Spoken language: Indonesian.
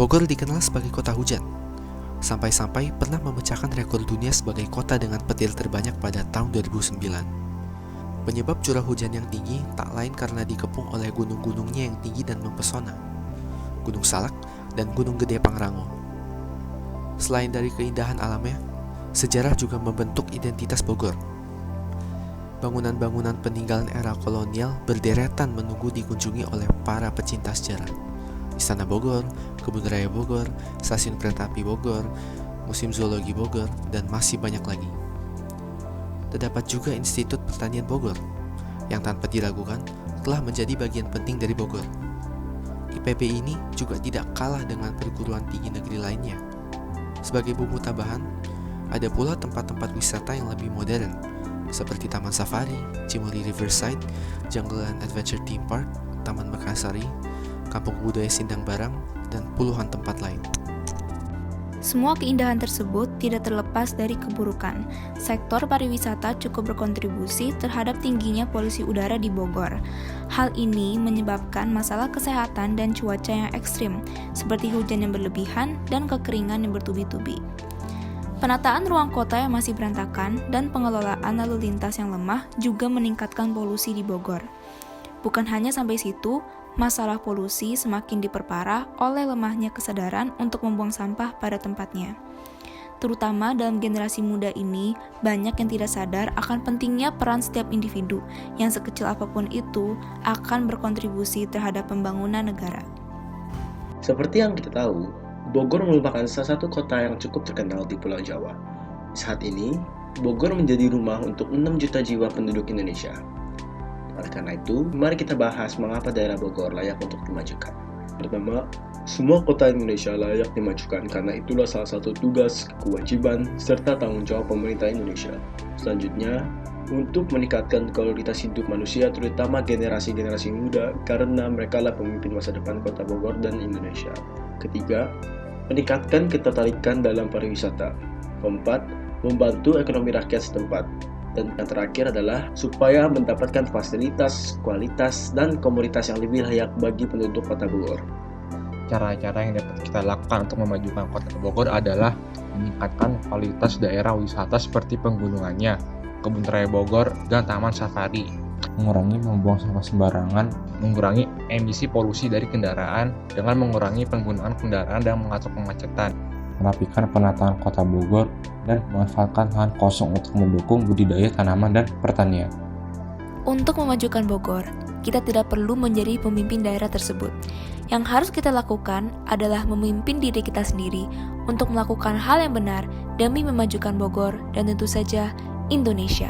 Bogor dikenal sebagai kota hujan, sampai-sampai pernah memecahkan rekor dunia sebagai kota dengan petir terbanyak pada tahun 2009. Penyebab curah hujan yang tinggi tak lain karena dikepung oleh gunung-gunungnya yang tinggi dan mempesona, Gunung Salak dan Gunung Gede Pangrango. Selain dari keindahan alamnya, sejarah juga membentuk identitas Bogor. Bangunan-bangunan peninggalan era kolonial berderetan menunggu dikunjungi oleh para pecinta sejarah. Istana Bogor, Kebun Raya Bogor, Stasiun Kereta Api Bogor, Museum Zoologi Bogor, dan masih banyak lagi. Terdapat juga Institut Pertanian Bogor, yang tanpa diragukan telah menjadi bagian penting dari Bogor. IPB ini juga tidak kalah dengan perguruan tinggi negeri lainnya. Sebagai bumbu tambahan, ada pula tempat-tempat wisata yang lebih modern, seperti Taman Safari, Cimory Riverside, Jungle and Adventure Theme Park, Taman Mekarsari, Kampung Budaya Sindang Barang, dan puluhan tempat lain. Semua keindahan tersebut tidak terlepas dari keburukan. Sektor pariwisata cukup berkontribusi terhadap tingginya polusi udara di Bogor. Hal ini menyebabkan masalah kesehatan dan cuaca yang ekstrim, seperti hujan yang berlebihan dan kekeringan yang bertubi-tubi. Penataan ruang kota yang masih berantakan dan pengelolaan lalu lintas yang lemah juga meningkatkan polusi di Bogor. Bukan hanya sampai situ, masalah polusi semakin diperparah oleh lemahnya kesadaran untuk membuang sampah pada tempatnya. Terutama dalam generasi muda ini, banyak yang tidak sadar akan pentingnya peran setiap individu yang sekecil apapun itu akan berkontribusi terhadap pembangunan negara. Seperti yang kita tahu, Bogor merupakan salah satu kota yang cukup terkenal di Pulau Jawa. Saat ini, Bogor menjadi rumah untuk 6 juta jiwa penduduk Indonesia. Oleh karena itu, mari kita bahas mengapa daerah Bogor layak untuk dimajukan. Pertama, semua kota Indonesia layak dimajukan karena itulah salah satu tugas, kewajiban, serta tanggung jawab pemerintah Indonesia. Selanjutnya, untuk meningkatkan kualitas hidup manusia, terutama generasi-generasi muda, karena mereka lah pemimpin masa depan kota Bogor dan Indonesia. Ketiga, meningkatkan ketertarikan dalam pariwisata. Keempat, membantu ekonomi rakyat setempat. Dan yang terakhir adalah supaya mendapatkan fasilitas, kualitas, dan komoditas yang lebih layak bagi penduduk kota Bogor. Cara-cara yang dapat kita lakukan untuk memajukan kota Bogor adalah meningkatkan kualitas daerah wisata seperti penggunungannya, Kebun Raya Bogor, dan Taman Safari. Mengurangi membuang sampah sembarangan, mengurangi emisi polusi dari kendaraan dengan mengurangi penggunaan kendaraan dan mengatur kemacetan, merapikan penataan kota Bogor, dan memanfaatkan lahan kosong untuk mendukung budidaya tanaman dan pertanian. Untuk memajukan Bogor, kita tidak perlu menjadi pemimpin daerah tersebut. Yang harus kita lakukan adalah memimpin diri kita sendiri untuk melakukan hal yang benar demi memajukan Bogor dan tentu saja Indonesia.